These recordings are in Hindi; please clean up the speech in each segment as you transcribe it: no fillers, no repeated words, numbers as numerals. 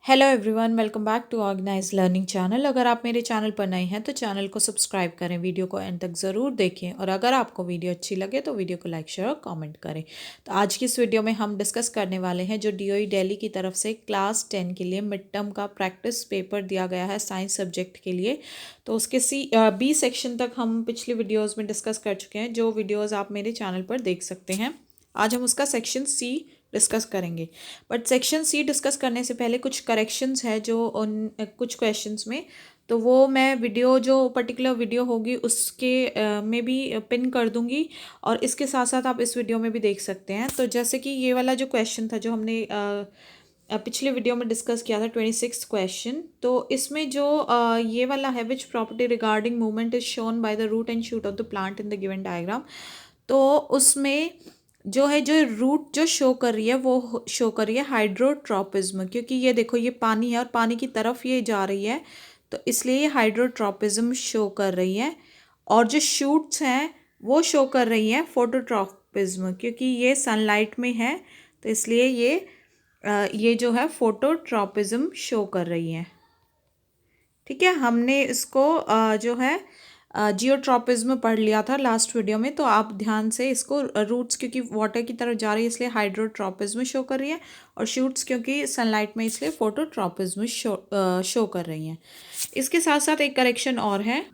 Hello everyone, welcome back to organise learning channel. अगर आप मेरे चैनल पर नए हैं तो चैनल को सब्सक्राइब करें, वीडियो को एंड तक ज़रूर देखें और अगर आपको वीडियो अच्छी लगे तो वीडियो को लाइक शेयर और कमेंट करें। तो आज की इस वीडियो में हम डिस्कस करने वाले हैं जो डीओई दिल्ली की तरफ से क्लास 10 के लिए मिड टर्म का प्रैक्टिस पेपर दिया गया है साइंस सब्जेक्ट के लिए। तो उसके बी सेक्शन तक हम पिछली वीडियोज़ में डिस्कस कर चुके हैं, जो वीडियोज़ आप मेरे चैनल पर देख सकते हैं। आज हम उसका सेक्शन सी डिस्कस करेंगे, बट सेक्शन सी डिस्कस करने से पहले कुछ करेक्शंस है जो उन कुछ क्वेश्चंस में, तो वो मैं वीडियो जो पर्टिकुलर वीडियो होगी उसके में भी पिन कर दूंगी और इसके साथ साथ आप इस वीडियो में भी देख सकते हैं। तो जैसे कि ये वाला जो क्वेश्चन था जो हमने पिछले वीडियो में डिस्कस किया था 26 क्वेश्चन, तो इसमें जो ये वाला है, which property regarding movement is shown by the root and shoot of the plant in the given diagram. तो उसमें जो है, जो रूट जो शो कर रही है वो शो कर रही है हाइड्रोट्रोपिज्म, क्योंकि ये देखो ये पानी है और पानी की तरफ ये जा रही है, तो इसलिए ये हाइड्रोट्रोपिज्म शो कर रही है। और जो शूट्स हैं वो शो कर रही हैं फोटोट्रोपिज्म, क्योंकि ये सनलाइट में है, तो इसलिए ये जो है फोटोट्रोपिज्म शो कर रही है। ठीक है, हमने इसको जो है जियोट्रॉपिज्म पढ़ लिया था लास्ट वीडियो में, तो आप ध्यान से इसको रूट्स क्योंकि वाटर की तरफ जा रही है इसलिए हाइड्रोट्रॉपिज्म शो कर रही है, और शूट्स क्योंकि सनलाइट में इसलिए फोटोट्रॉपिज्म शो कर रही हैं। इसके साथ साथ एक करेक्शन और है,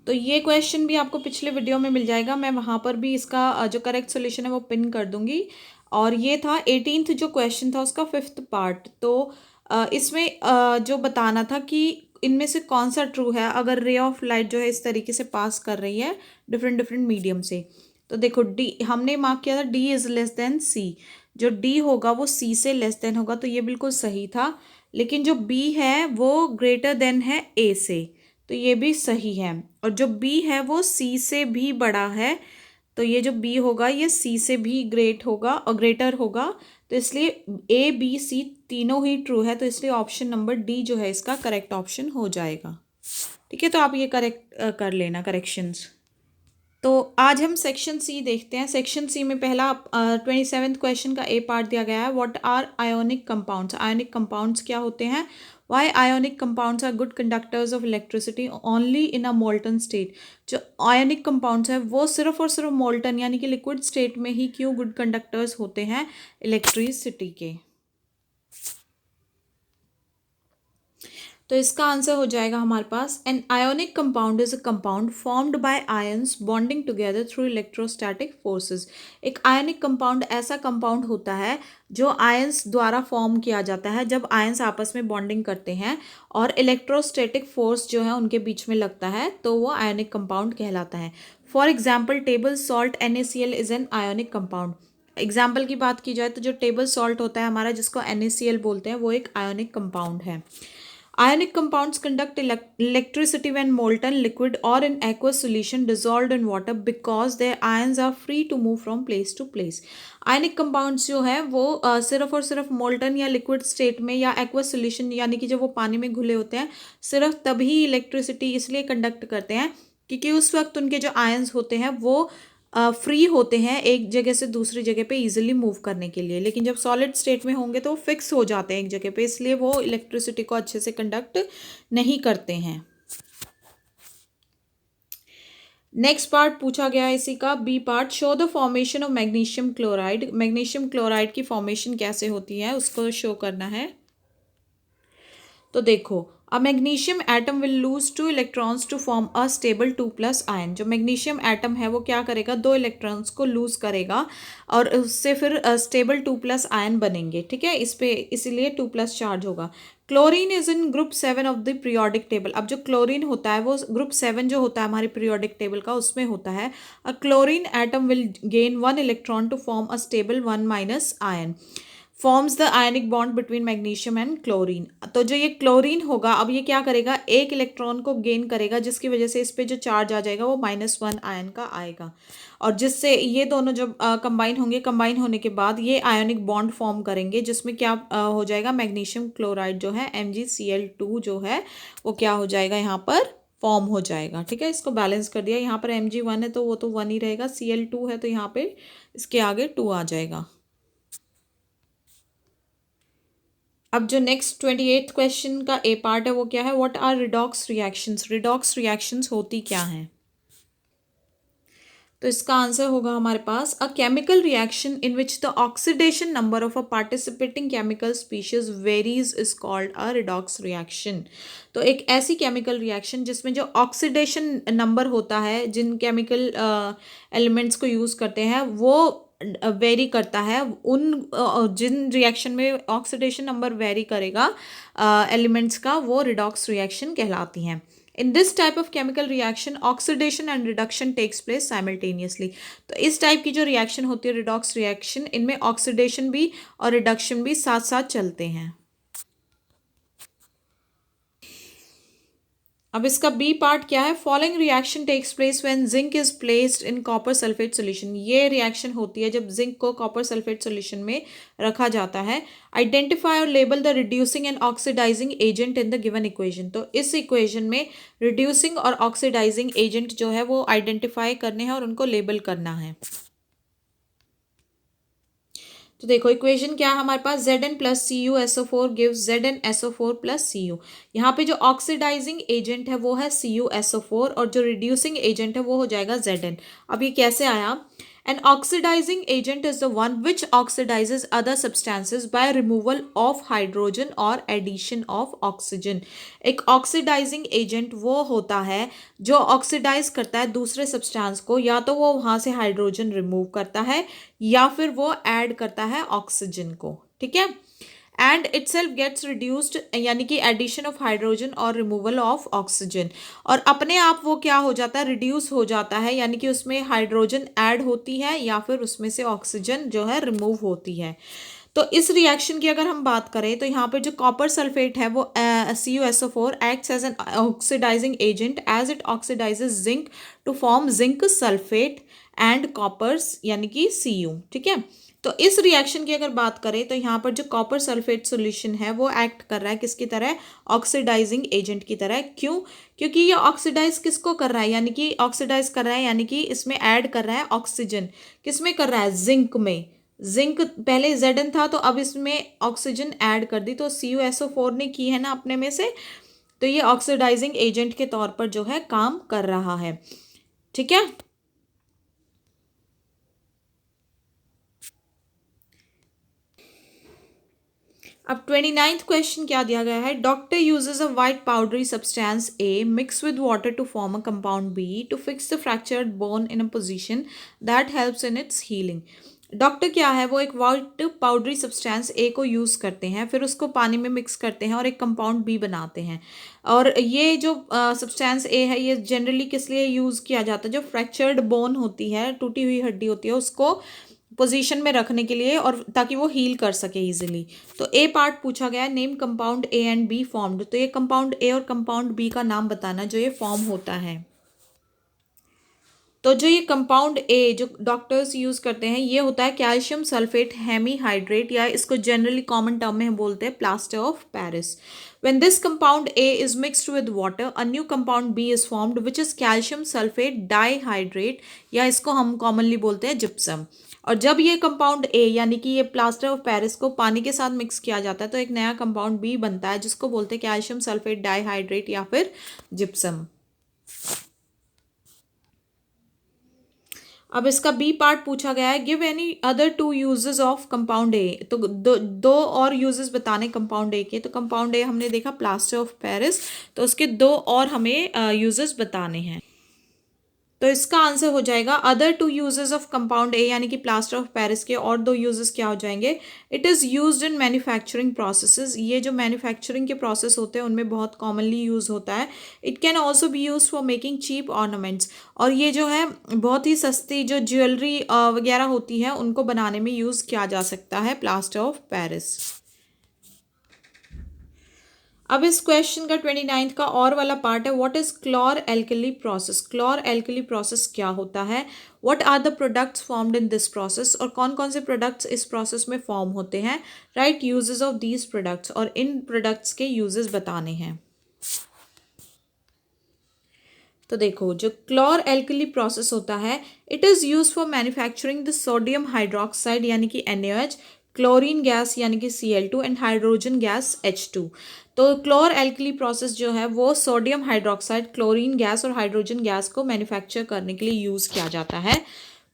तो ये क्वेश्चन भी आपको पिछले वीडियो में मिल जाएगा, मैं वहाँ पर भी इसका जो करेक्ट सोल्यूशन है वो पिन कर दूंगी। और ये था 18th जो क्वेश्चन था उसका 5th पार्ट। तो इसमें जो बताना था कि इनमें से कौन सा ट्रू है अगर रे ऑफ लाइट जो है इस तरीके से पास कर रही है डिफरेंट डिफरेंट मीडियम से। तो देखो डी हमने मार्क किया था, डी इज़ लेस देन सी। जो डी होगा वो सी से लेस देन होगा, तो ये बिल्कुल सही था। लेकिन जो बी है वो ग्रेटर देन है ए से, तो ये भी सही है। और जो बी है वो सी से भी बड़ा है, तो ये जो बी होगा ये सी से भी ग्रेट होगा और ग्रेटर होगा, तो इसलिए ए बी सी तीनों ही ट्रू है, तो इसलिए ऑप्शन नंबर डी जो है इसका करेक्ट ऑप्शन हो जाएगा। ठीक है, तो आप ये करेक्ट कर लेना करेक्शंस। तो आज हम सेक्शन सी देखते हैं। सेक्शन सी में पहला 27th क्वेश्चन का ए पार्ट दिया गया है, what are ionic compounds. Ionic compounds क्या होते हैं? Why ionic compounds are good conductors of electricity only in a molten state. जो आयोनिक कंपाउंड्स है वो सिर्फ और सिर्फ मोल्टन यानी कि लिक्विड स्टेट में ही क्यों गुड कंडक्टर्स होते हैं इलेक्ट्रिसिटी के? तो इसका आंसर हो जाएगा हमारे पास, an ionic compound is a compound formed by ions bonding together through electrostatic forces. एक आयनिक कंपाउंड ऐसा कंपाउंड होता है जो आयंस द्वारा फॉर्म किया जाता है जब आयंस आपस में बॉन्डिंग करते हैं और इलेक्ट्रोस्टैटिक फोर्स जो है उनके बीच में लगता है, तो वो आयोनिक कंपाउंड कहलाता है। For example table salt NaCl is an ionic compound. Example की बात की जाए तो जो टेबल सॉल्ट होता है हमारा, जिसको NaCl बोलते हैं, वो एक आयोनिक कंपाउंड है। Ionic compounds conduct electricity when molten liquid or in aqueous solution dissolved in water because their ions are free to move from place to place. Ionic compounds जो है वो सिर्फ और सिर्फ molten या liquid state में या aqueous solution यानी कि जब वो पानी में घुले होते हैं, सिर्फ तभी इलेक्ट्रिसिटी इसलिए कंडक्ट करते हैं क्योंकि उस वक्त उनके जो आयंस होते हैं वो फ्री होते हैं एक जगह से दूसरी जगह पे इजीली मूव करने के लिए। लेकिन जब सॉलिड स्टेट में होंगे तो वो फिक्स हो जाते हैं एक जगह पे, इसलिए वो इलेक्ट्रिसिटी को अच्छे से कंडक्ट नहीं करते हैं। नेक्स्ट पार्ट पूछा गया है इसी का, B part, show the formation of magnesium chloride. Magnesium chloride की फॉर्मेशन कैसे होती है उसको शो करना है। तो देखो, a magnesium atom will lose 2 electrons to form a stable 2+ ion. जो मैग्नीशियम एटम है वो क्या करेगा, 2 इलेक्ट्रॉन्स को लूज करेगा और उससे फिर स्टेबल 2+ आयन बनेंगे। ठीक है, इस पे इसीलिए 2+ चार्ज होगा। Chlorine is in group 7 of the periodic table. अब जो क्लोरीन होता है वो ग्रुप 7 जो होता है हमारे पीरियोडिक टेबल का उसमें होता है। A chlorine atom will gain 1 electron to form a stable 1- ion forms the ionic bond between magnesium and chlorine. तो जो ये क्लोरीन होगा अब ये क्या करेगा, एक इलेक्ट्रॉन को गेन करेगा जिसकी वजह से इस पे जो चार्ज आ जाएगा वो -1 आयन का आएगा, और जिससे ये दोनों जब कंबाइन होंगे, कंबाइन होने के बाद ये आयोनिक बॉन्ड फॉर्म करेंगे जिसमें क्या हो जाएगा, मैग्नीशियम क्लोराइड जो है MgCl2 जो है वो क्या हो जाएगा, यहाँ पर फॉर्म हो जाएगा। ठीक है, इसको बैलेंस कर दिया, यहाँ पर Mg1 है तो वो तो 1 ही रहेगा, Cl2 है तो यहाँ पे इसके आगे 2 आ जाएगा। अब जो नेक्स्ट 28th क्वेश्चन का ए पार्ट है वो क्या है, what are redox reactions, redox reactions होती क्या हैं। तो इसका आंसर होगा हमारे पास a chemical reaction in which the oxidation number of a participating chemical species varies is called a redox reaction. तो एक ऐसी केमिकल रिएक्शन जिसमें जो ऑक्सीडेशन नंबर होता है, जिन केमिकल एलिमेंट्स को यूज़ करते हैं वो वेरी करता है, उन जिन रिएक्शन में ऑक्सीडेशन नंबर वेरी करेगा एलिमेंट्स का, वो रिडॉक्स रिएक्शन कहलाती हैं। In this type of chemical reaction, oxidation and reduction takes place simultaneously. तो इस टाइप की जो रिएक्शन होती है रिडॉक्स रिएक्शन, इनमें ऑक्सीडेशन भी और रिडक्शन भी साथ साथ चलते हैं। अब इसका बी पार्ट क्या है, following reaction takes place when zinc is placed in copper sulphate solution. ये रिएक्शन होती है जब जिंक को कॉपर सल्फेट सॉल्यूशन में रखा जाता है। आइडेंटिफाई और label the reducing and oxidising agent in the given equation. तो इस इक्वेशन में रिड्यूसिंग और ऑक्सीडाइजिंग एजेंट जो है वो आइडेंटिफाई करने हैं और उनको लेबल करना है। तो देखो इक्वेशन क्या है हमारे पास, Zn plus CuSO4 gives ZnSO4 plus Cu। यहाँ पे जो ऑक्सीडाइजिंग एजेंट है वो है CuSO4 और जो रिड्यूसिंग एजेंट है वो हो जाएगा Zn। अब ये कैसे आया, an oxidising agent is the one which oxidises other substances by removal of hydrogen और एडिशन ऑफ ऑक्सीजन। एक ऑक्सीडाइजिंग एजेंट वो होता है जो ऑक्सीडाइज करता है दूसरे सब्सटेंस को, या तो वो वहाँ से हाइड्रोजन रिमूव करता है या फिर वो ऐड करता है ऑक्सीजन को, ठीक है। And itself gets reduced, यानी कि एडिशन ऑफ हाइड्रोजन और रिमूवल ऑफ ऑक्सीजन, और अपने आप वो क्या हो जाता है, रिड्यूस हो जाता है, यानी कि उसमें हाइड्रोजन ऐड होती है या फिर उसमें से ऑक्सीजन जो है रिमूव होती है। तो इस रिएक्शन की अगर हम बात करें तो यहाँ पर जो कॉपर सल्फेट है वो CuSO4 acts as an oxidising agent as it oxidises zinc to form zinc sulphate and coppers, यानी कि Cu, ठीक है। तो इस रिएक्शन की अगर बात करें तो यहाँ पर जो कॉपर सल्फेट सॉल्यूशन है वो एक्ट कर रहा है किसकी तरह, ऑक्सीडाइजिंग एजेंट की तरह। क्यों, क्योंकि ये ऑक्सीडाइज किसको कर रहा है, यानी कि ऑक्सीडाइज कर रहा है, यानी कि इसमें ऐड कर रहा है ऑक्सीजन। किसमें कर रहा है, जिंक में। जिंक पहले Zn था तो अब इसमें ऑक्सीजन ऐड कर दी, तो CuSO4 ने की है ना अपने में से, तो ये ऑक्सीडाइजिंग एजेंट के तौर पर जो है काम कर रहा है, ठीक है। अब 29th क्वेश्चन क्या दिया गया है, doctor uses a white powdery substance A mix with water to form a compound B to fix the fractured bone in a position that helps in its healing. Doctor क्या है, वो एक वाइट पाउडरी सब्सटेंस ए को यूज़ करते हैं, फिर उसको पानी में मिक्स करते हैं और एक कंपाउंड बी बनाते हैं। और ये जो सब्सटेंस ए है ये जनरली किस लिए यूज़ किया जाता है, जो फ्रैक्चर्ड बोन होती है, टूटी हुई हड्डी होती है, उसको पोजीशन में रखने के लिए और ताकि वो हील कर सके इजीली। तो ए पार्ट पूछा गया है, name compound A and be formed. तो ये कंपाउंड ए और कंपाउंड बी का नाम बताना जो ये फॉर्म होता है। तो जो ये कंपाउंड ए जो डॉक्टर्स यूज़ करते हैं ये होता है कैल्शियम सल्फेट हेमीहाइड्रेट, या इसको जनरली कॉमन टर्म में हम बोलते हैं plaster of Paris. When this compound A is mixed with water, a new compound B is formed, which is calcium sulfate dihydrate, या इसको हम कॉमनली बोलते हैं जिप्सम। और जब ये कंपाउंड ए यानी कि ये प्लास्टर ऑफ पेरिस को पानी के साथ मिक्स किया जाता है तो एक नया कंपाउंड बी बनता है जिसको बोलते हैं कैल्शियम सल्फेट डाइहाइड्रेट या फिर जिप्सम। अब इसका बी पार्ट पूछा गया है, give any other two uses of compound A. तो दो और यूजेस बताने कंपाउंड ए के। तो कंपाउंड ए हमने देखा प्लास्टर ऑफ पेरिस, तो उसके दो और हमें यूजेस बताने हैं। तो इसका आंसर हो जाएगा other two uses of compound A, यानी कि प्लास्टर ऑफ पेरिस के और दो यूजेस क्या हो जाएंगे, it is used in manufacturing processes. ये जो मैन्युफैक्चरिंग के प्रोसेस होते हैं उनमें बहुत कॉमनली यूज़ होता है। It can also be use for making cheap ornaments, और ये जो है बहुत ही सस्ती जो ज्वेलरी वगैरह होती है उनको बनाने में यूज़ किया जा सकता है प्लास्टर ऑफ पेरिस। अब इस क्वेश्चन का 29th का और वाला पार्ट है, what is chlor alkali process. Chlor alkali process क्या होता है, what are the products formed in this process, और कौन कौन से प्रोडक्ट्स इस प्रोसेस में फॉर्म होते हैं। Right uses of these products, और इन प्रोडक्ट्स के यूजेस बताने हैं। तो देखो जो क्लोर एल्कली प्रोसेस होता है, it is use for manufacturing the sodium hydroxide यानी कि NaOH क्लोरीन गैस यानी कि Cl2 and hydrogen gas H2। तो क्लोर एल्कली प्रोसेस जो है वो सोडियम हाइड्रोक्साइड, क्लोरीन गैस और हाइड्रोजन गैस को मैन्युफैक्चर करने के लिए यूज़ किया जाता है।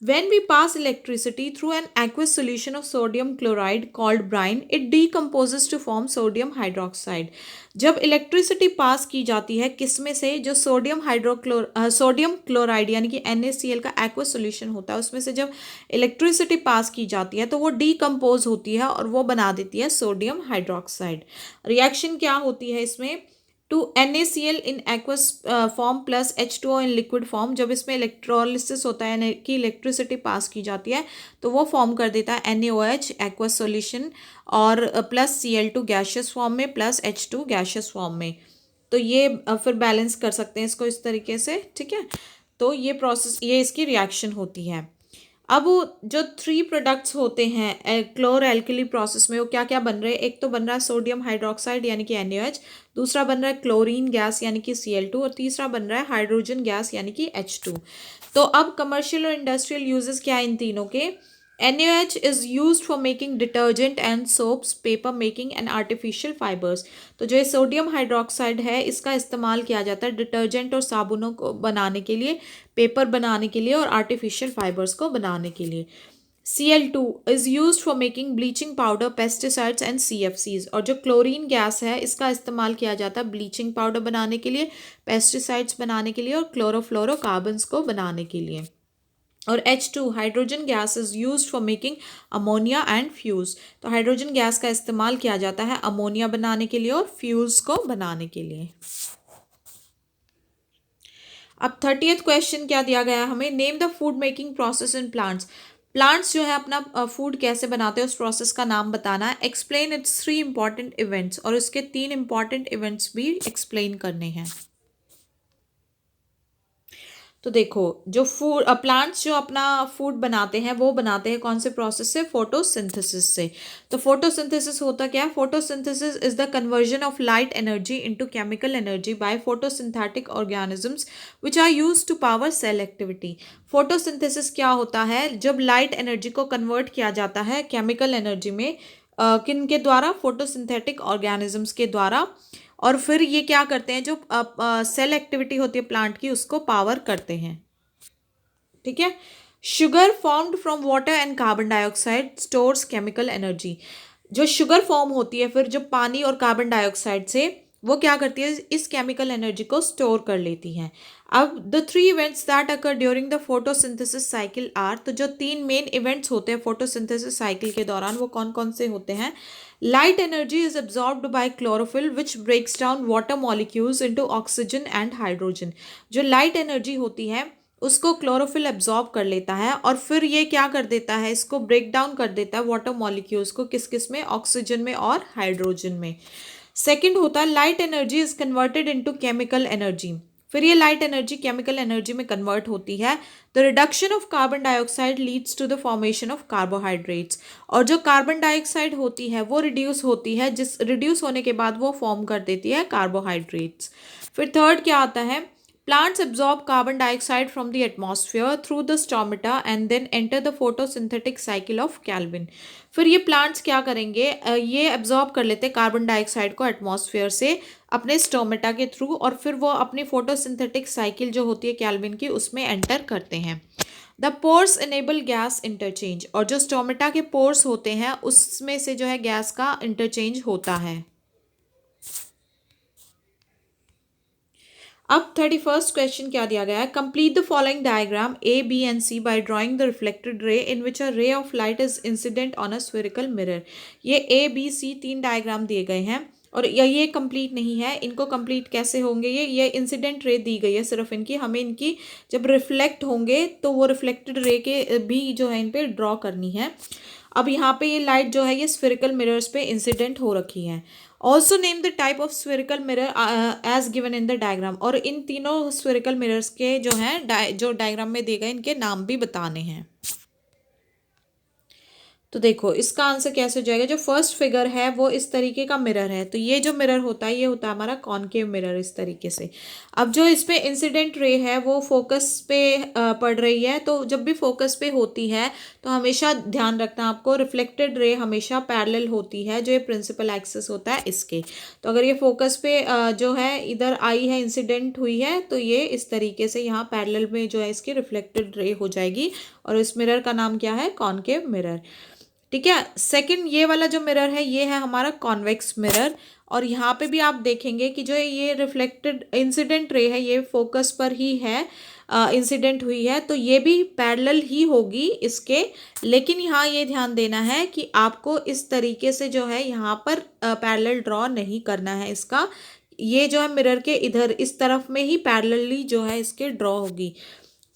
When we pass electricity through an aqueous solution of sodium chloride called brine, it decomposes to form sodium hydroxide। जब इलेक्ट्रिसिटी पास की जाती है किसमें से, जो सोडियम क्लोराइड यानी कि NaCl का एक्वस सॉल्यूशन होता है, उसमें से जब इलेक्ट्रिसिटी पास की जाती है तो वो डीकम्पोज होती है और वो बना देती है सोडियम हाइड्रोक्साइड। रिएक्शन क्या होती है इसमें, two NaCl in aqueous form plus H2O in liquid form. जब इसमें इलेक्ट्रोलिसिस होता है कि इलेक्ट्रिसिटी पास की जाती है तो वो फॉर्म कर देता है NaOH एक्वस सॉल्यूशन और प्लस Cl2 गैशियस फॉर्म में प्लस H2 गैशियस फॉर्म में। तो ये फिर बैलेंस कर सकते हैं इसको इस तरीके से, ठीक है। तो ये प्रोसेस, ये इसकी रिएक्शन होती है। अब जो 3 प्रोडक्ट्स होते हैं क्लोर एल्कली प्रोसेस में, वो क्या क्या बन रहे हैं, एक तो बन रहा है सोडियम हाइड्रोक्साइड यानी कि NaOH, दूसरा बन रहा है क्लोरीन गैस यानी कि Cl2 और तीसरा बन रहा है हाइड्रोजन गैस यानी कि H2। तो अब कमर्शियल और इंडस्ट्रियल यूजेस क्या है इन तीनों के। NaOH is used for making detergent and soaps, paper making and artificial fibers। तो जो ये सोडियम हाइड्रोक्साइड है इसका इस्तेमाल किया जाता है डिटर्जेंट और साबुनों को बनाने के लिए, पेपर बनाने के लिए और आर्टिफिशियल फाइबर्स को बनाने के लिए। Cl2 is used for making bleaching powder, pesticides and CFCs। और जो क्लोरीन गैस है इसका इस्तेमाल किया जाता है ब्लीचिंग पाउडर बनाने के लिए, पेस्टिसाइड्स बनाने के लिए और क्लोरोफ्लोरोकार्बन्स को बनाने के लिए। और H2 hydrogen gas is used for making ammonia and fuse. तो हाइड्रोजन गैस का इस्तेमाल किया जाता है अमोनिया बनाने के लिए और फ्यूज को बनाने के लिए। अब 30th क्वेश्चन क्या दिया गया हमें, name the food making process in plants. Plants जो है अपना फूड कैसे बनाते हैं उस प्रोसेस का नाम बताना है। एक्सप्लेन इट्स 3 इंपॉर्टेंट इवेंट्स, और इसके 3 इंपॉर्टेंट इवेंट्स भी एक्सप्लेन करने हैं। तो देखो, जो फूड प्लांट्स जो अपना फूड बनाते हैं वो बनाते हैं कौन से प्रोसेस से, फोटोसिंथेसिस से। तो फोटोसिंथेसिस होता क्या है, photosynthesis is the conversion of light energy into chemical energy by photosynthetic organisms which are used to power cell activity. Photosynthesis क्या होता है, जब लाइट एनर्जी को कन्वर्ट किया जाता है केमिकल एनर्जी में, किन के द्वारा, फोटोसिंथेटिक ऑर्गेनिजम्स के द्वारा। और फिर ये क्या करते हैं, जो सेल एक्टिविटी होती है प्लांट की उसको पावर करते हैं, ठीक है। Sugar formed from water and carbon dioxide stores chemical energy. जो शुगर फॉर्म होती है फिर जो पानी और कार्बन डाइऑक्साइड से, वो क्या करती है, इस केमिकल एनर्जी को स्टोर कर लेती हैं। अब the 3 events that occur during the photosynthesis cycle are. तो जो 3 मेन इवेंट्स होते हैं फोटोसिंथेसिस साइकिल के दौरान वो कौन कौन से होते हैं। Light energy is absorbed by chlorophyll which breaks down water molecules into oxygen and hydrogen. जो लाइट एनर्जी होती है उसको क्लोरोफिल एब्जॉर्ब कर लेता है और फिर ये क्या कर देता है, इसको ब्रेक डाउन कर देता है वाटर मॉलिक्यूल्स को, किस किस में, ऑक्सीजन में और हाइड्रोजन में। सेकंड होता है light energy is converted into chemical energy. फिर ये लाइट एनर्जी केमिकल एनर्जी में कन्वर्ट होती है। The reduction of carbon dioxide leads to the formation of carbohydrates. और जो कार्बन डाइऑक्साइड होती है वो रिड्यूस होती है, जिस रिड्यूस होने के बाद वो फॉर्म कर देती है कार्बोहाइड्रेट्स। फिर थर्ड क्या आता है, plants absorb carbon dioxide from the atmosphere through the stomata and then enter the photosynthetic cycle of Calvin। फिर ये प्लांट्स क्या करेंगे, ये एब्जॉर्ब कर लेते हैं कार्बन डाइऑक्साइड को एटमॉस्फेयर से अपने स्टोमेटा के थ्रू, और फिर वो अपनी फोटोसिंथेटिक साइकिल जो होती है कैल्विन की उसमें एंटर करते हैं। The pores enable gas interchange. और जो स्टोमेटा के पोर्स होते हैं उसमें से जो है गैस का इंटरचेंज होता है। अब 31st क्वेश्चन क्या दिया गया है, complete the following diagram A B and C by drawing the reflected ray in which a ray of light is incident on a spherical mirror. ये ए बी सी 3 डायग्राम दिए गए हैं और ये कंप्लीट नहीं है, इनको कंप्लीट कैसे होंगे, ये इंसिडेंट रे दी गई है सिर्फ इनकी, हमें इनकी जब रिफ्लेक्ट होंगे तो वो रिफ्लेक्टेड रे के भी जो है इन पे ड्रॉ करनी है। अब यहाँ पे ये लाइट जो है ये स्फेरिकल मिरर्स पे इंसिडेंट हो रखी है। Also name the type of spherical mirror as given in the diagram. और इन तीनों स्फेरिकल मिरर्स के जो हैं जो डायग्राम में दिए गए इनके नाम भी बताने हैं। तो देखो इसका आंसर कैसे हो जाएगा, जो फर्स्ट फिगर है वो इस तरीके का मिरर है, तो ये जो मिरर होता है ये होता है हमारा कॉनकेव मिरर इस तरीके से। अब जो इस पे इंसिडेंट रे है वो फोकस पे पड़ रही है, तो जब भी फोकस पे होती है तो हमेशा ध्यान रखना आपको, रिफ्लेक्टेड रे हमेशा पैरेलल होती है, जो ये प्रिंसिपल एक्सिस होता है इसके। तो अगर ये फोकस पे जो है इधर आई है, इंसिडेंट हुई है, तो ये इस तरीके से यहाँ पैरेलल में जो है इसकी रिफ्लेक्टेड रे हो जाएगी, और इस मिरर का नाम क्या है, कॉनकेव मिरर। ठीक है, सेकंड ये वाला जो मिरर है ये है हमारा कॉन्वेक्स मिरर, और यहाँ पे भी आप देखेंगे कि जो ये रिफ्लेक्टेड इंसिडेंट रे है ये फोकस पर ही है इंसिडेंट हुई है, तो ये भी पैरेलल ही होगी इसके। लेकिन यहाँ ये ध्यान देना है कि आपको इस तरीके से जो है यहाँ पर पैरेलल ड्रॉ नहीं करना है इसका, ये जो है मिरर के इधर इस तरफ में ही पैरेलली जो है इसके ड्रॉ होगी।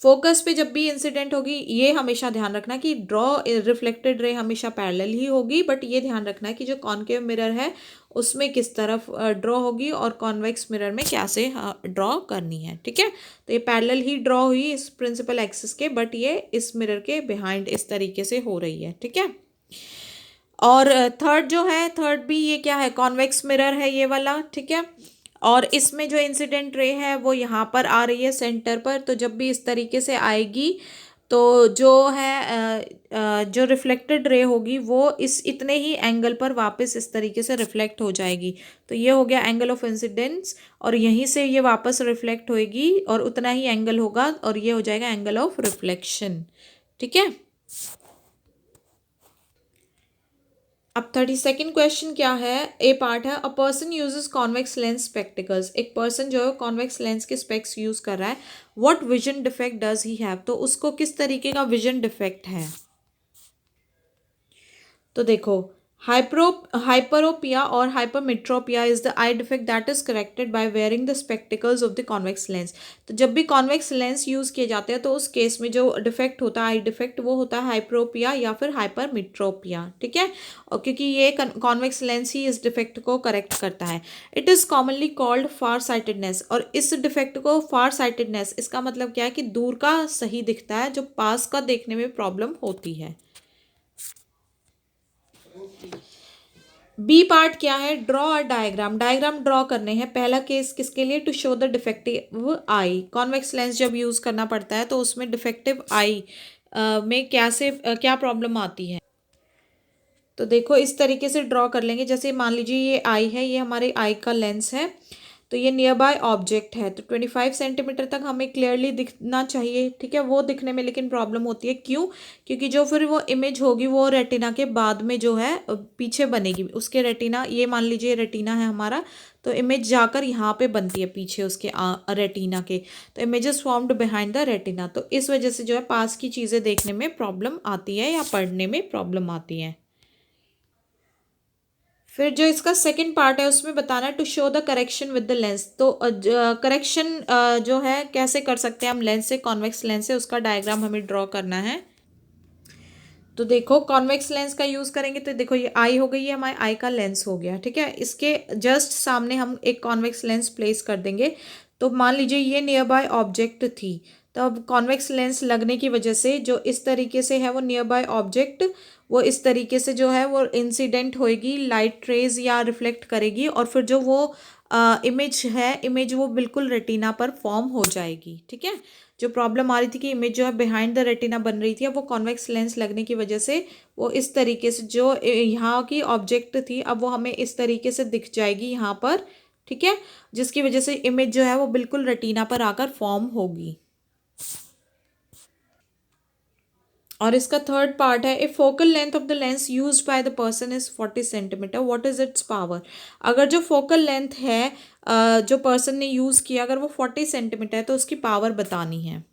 फोकस पे जब भी इंसिडेंट होगी ये हमेशा ध्यान रखना कि ड्रॉ रिफ्लेक्टेड रे हमेशा पैरेलल ही होगी, बट ये ध्यान रखना है कि जो कॉनकेव मिरर है उसमें किस तरफ ड्रॉ होगी और कॉन्वेक्स मिरर में कैसे ड्रॉ करनी है। ठीक है, तो ये पैरेलल ही ड्रॉ हुई इस प्रिंसिपल एक्सिस के, बट ये इस मिरर के बिहाइंड इस तरीके से हो रही है। ठीक है, और थर्ड जो है, थर्ड भी ये क्या है, कॉन्वेक्स मिरर है ये वाला। ठीक है, और इसमें जो इंसिडेंट रे है वो यहाँ पर आ रही है सेंटर पर, तो जब भी इस तरीके से आएगी तो जो है जो रिफ्लेक्टेड रे होगी वो इस इतने ही एंगल पर वापस इस तरीके से रिफ्लेक्ट हो जाएगी, तो ये हो गया एंगल ऑफ इंसिडेंस, और यहीं से ये वापस रिफ्लेक्ट होएगी और उतना ही एंगल होगा, और ये हो जाएगा एंगल ऑफ रिफ्लेक्शन। ठीक है, अब 32nd क्वेश्चन क्या है, ए पार्ट है, a person uses convex lens spectacles, एक पर्सन जो है कॉन्वेक्स लेंस के स्पेक्स यूज कर रहा है, what vision defect does he have, तो उसको किस तरीके का विजन डिफेक्ट है। तो देखो हाइपरोपिया और hypermetropia is the I defect that is corrected bye wearing the spectacles of the convex lens. तो जब भी कॉन्वेक्स लेंस यूज किए जाते हैं तो उस केस में जो डिफेक्ट होता है आई डिफेक्ट वो होता है हाइपरोपिया या फिर हाइपरमेट्रोपिया। ठीक है, और क्योंकि ये कॉन्वेक्स लेंस ही इस डिफेक्ट को करेक्ट करता है। It is commonly called far sightedness, और इस डिफेक्ट को फार साइटेडनेस इसका मतलब क्या है कि दूर का सही दिखता है, जो पास का देखने में प्रॉब्लम होती है। बी पार्ट क्या है, draw a diagram, diagram draw करने हैं। पहला केस किसके लिए, to show the defective eye, convex lens जब यूज करना पड़ता है तो उसमें डिफेक्टिव आई में कैसे क्या प्रॉब्लम आती है। तो देखो इस तरीके से ड्रॉ कर लेंगे, जैसे मान लीजिए ये आई है, ये हमारे आई का लेंस है, तो ये नियर बाय ऑब्जेक्ट है, तो 25 सेंटीमीटर तक हमें क्लियरली दिखना चाहिए। ठीक है, वो दिखने में लेकिन प्रॉब्लम होती है, क्यों, क्योंकि जो फिर वो इमेज होगी वो रेटिना के बाद में जो है पीछे बनेगी उसके रेटिना, ये मान लीजिए रेटिना है हमारा, तो इमेज जाकर यहाँ पे बनती है पीछे उसके रेटिना के, तो images formed behind the retina, तो इस वजह से जो है पास की चीज़ें देखने में प्रॉब्लम आती है या पढ़ने में प्रॉब्लम आती है। फिर जो इसका सेकंड पार्ट है उसमें बताना है to show the correction with the lens, तो करेक्शन जो है कैसे कर सकते हैं हम लेंस से, कॉन्वेक्स लेंस से, उसका डायग्राम हमें ड्रॉ करना है। तो देखो कॉन्वेक्स लेंस का यूज़ करेंगे, तो देखो ये आई हो गई, ये हमारे आई का लेंस हो गया। ठीक है, इसके जस्ट सामने हम एक कॉन्वेक्स लेंस प्लेस कर देंगे, तो मान लीजिए ये नियर बाय ऑब्जेक्ट थी, तो अब कॉन्वेक्स लेंस लगने की वजह से जो इस तरीके से है वो नियर बाय ऑब्जेक्ट वो इस तरीके से जो है वो इंसिडेंट होएगी, लाइट रेज या रिफ्लेक्ट करेगी, और फिर जो वो इमेज है, इमेज वो बिल्कुल रेटिना पर फॉर्म हो जाएगी। ठीक है, जो प्रॉब्लम आ रही थी कि इमेज जो है बिहाइंड द रेटिना बन रही थी, अब वो कॉन्वेक्स लेंस लगने की वजह से वो इस तरीके से जो यहाँ की ऑब्जेक्ट थी अब वो हमें इस तरीके से दिख जाएगी यहाँ पर। ठीक है, जिसकी वजह से इमेज जो है वो बिल्कुल रेटिना पर आकर फॉर्म होगी। और इसका थर्ड पार्ट है, ए focal length of the lens used by the person is 40 centimetre, what is it's power. अगर जो फोकल लेंथ है जो पर्सन ने यूज़ किया अगर वो 40 सेंटीमीटर है तो उसकी पावर बतानी है।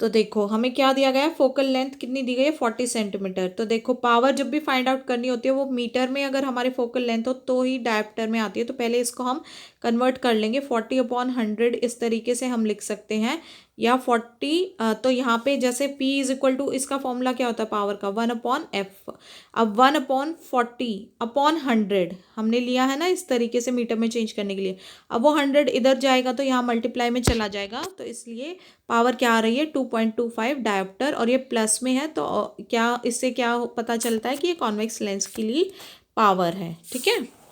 तो देखो हमें क्या दिया गया है, फोकल लेंथ कितनी दी गई है 40 सेंटीमीटर, तो देखो पावर जब भी फाइंड आउट करनी होती है वो मीटर में अगर हमारे फोकल लेंथ हो तो ही डायप्टर में आती है, तो पहले इसको हम कन्वर्ट कर लेंगे 40/100 इस तरीके से हम लिख सकते हैं या 40, तो यहाँ पे जैसे P इज इक्वल टू, इसका फॉर्मूला क्या होता है पावर का, 1/f। अब 1/40/100 हमने लिया है ना इस तरीके से मीटर में चेंज करने के लिए। अब वो 100 इधर जाएगा तो यहाँ मल्टीप्लाई में चला जाएगा, तो इसलिए पावर क्या आ रही है 2.25 डायोप्टर, और ये प्लस में है तो क्या इससे क्या पता चलता है कि ये कॉन्वेक्स लेंस के लिए पावर है। ठीक है,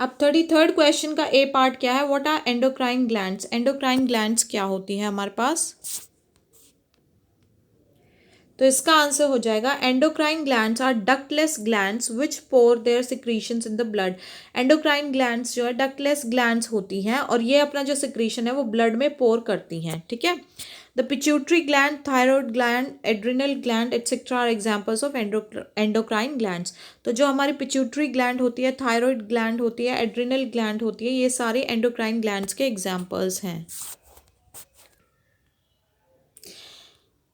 अब 33rd क्वेश्चन का ए पार्ट क्या है, what are endocrine glands. Endocrine glands क्या होती है हमारे पास, तो इसका आंसर हो जाएगा endocrine glands are ductless glands which pour their secretions in the blood. Endocrine glands जो है डक्टलेस ग्लैंड्स होती हैं और ये अपना जो सिक्रीशन है वो ब्लड में पोर करती हैं। ठीक है, the pituitary gland, thyroid gland, adrenal gland etcetera are examples of endocrine glands. तो जो हमारी पिट्यूटरी ग्लैंड होती है, थायराइड ग्लैंड होती है, एड्रिनल ग्लैंड होती है, ये सारे एंडोक्राइन ग्लैंड्स के एग्जाम्पल्स हैं।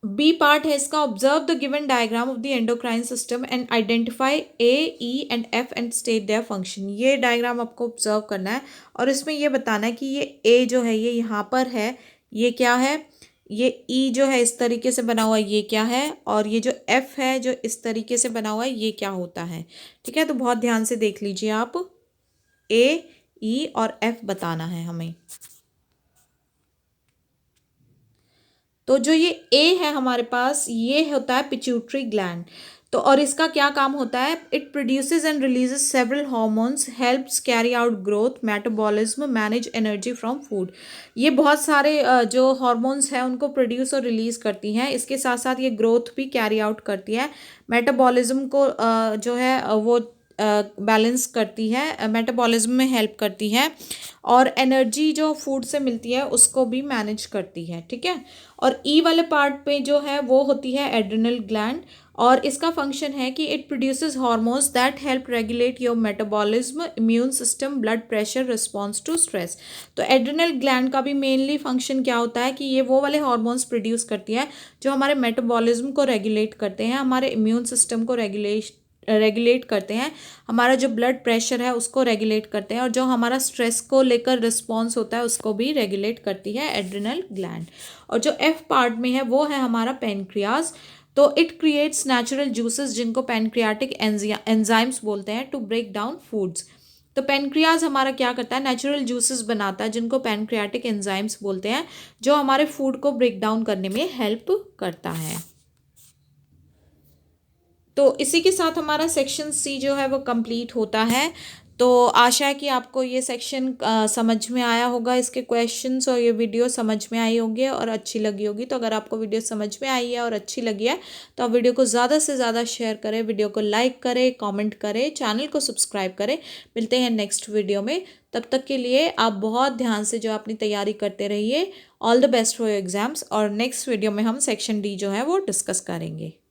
बी पार्ट है इसका, observe the given diagram of the endocrine system and identify A, E and F and state their function. ये डायग्राम आपको ऑब्जर्व करना है और इसमें ये बताना है कि ये ए जो है ये यहाँ पर है, ये क्या है, ये ई जो है इस तरीके से बना हुआ है ये क्या है, और ये जो एफ है जो इस तरीके से बना हुआ है ये क्या होता है। ठीक है, तो बहुत ध्यान से देख लीजिए आप, ए, ई और एफ बताना है हमें। तो जो ये ए है हमारे पास ये होता है पिट्यूटरी ग्लैंड। तो और इसका क्या काम होता है, it produces and releases several hormones, helps carry out growth, metabolism, manage energy from food. ये बहुत सारे जो हार्मोन्स हैं उनको प्रोड्यूस और रिलीज करती हैं, इसके साथ साथ ये ग्रोथ भी कैरी आउट करती है, मेटाबॉलिज्म को जो है वो बैलेंस करती है, मेटाबॉलिज्म में हेल्प करती है, और एनर्जी जो फूड से मिलती है उसको भी मैनेज करती है। ठीक है, और ई वाले पार्ट पे जो है वो होती है एड्रिनल ग्लैंड, और इसका फंक्शन है कि it produces hormones that help regulate your metabolism, immune system, blood pressure, response to stress. तो एड्रिनल ग्लैंड का भी मेनली फंक्शन क्या होता है कि ये वो वाले हार्मोन्स प्रोड्यूस करती है जो हमारे मेटाबॉलिज्म को रेगुलेट करते हैं, हमारे इम्यून सिस्टम को रेगुलेट करते हैं, हमारा जो ब्लड प्रेशर है उसको रेगुलेट करते हैं, और जो हमारा स्ट्रेस को लेकर रिस्पॉन्स होता है उसको भी रेगुलेट करती है एड्रिनल ग्लैंड। और जो एफ पार्ट में है वो है हमारा पेनक्रियाज। तो इट क्रिएट्स नेचुरल जूसेस जिनको पेनक्रियाटिक एंजाइम्स बोलते हैं टू ब्रेक डाउन फूड्स। तो पेनक्रियाज हमारा क्या करता है, नेचुरल जूसेस बनाता है जिनको पेनक्रियाटिक एंजाइम्स बोलते हैं, जो हमारे फूड को ब्रेक डाउन करने में हेल्प करता है। तो इसी के साथ हमारा सेक्शन सी जो है वो कंप्लीट होता है। तो आशा है कि आपको ये सेक्शन समझ में आया होगा, इसके क्वेश्चंस और ये वीडियो समझ में आई होगी और अच्छी लगी होगी। तो अगर आपको वीडियो समझ में आई है और अच्छी लगी है तो आप वीडियो को ज़्यादा से ज़्यादा शेयर करें, वीडियो को लाइक करें, कमेंट करें, चैनल को सब्सक्राइब करें। मिलते हैं नेक्स्ट वीडियो में, तब तक के लिए आप बहुत ध्यान से जो अपनी तैयारी करते रहिए। All the best for your exams, और नेक्स्ट वीडियो में हम सेक्शन डी जो है वो डिस्कस करेंगे।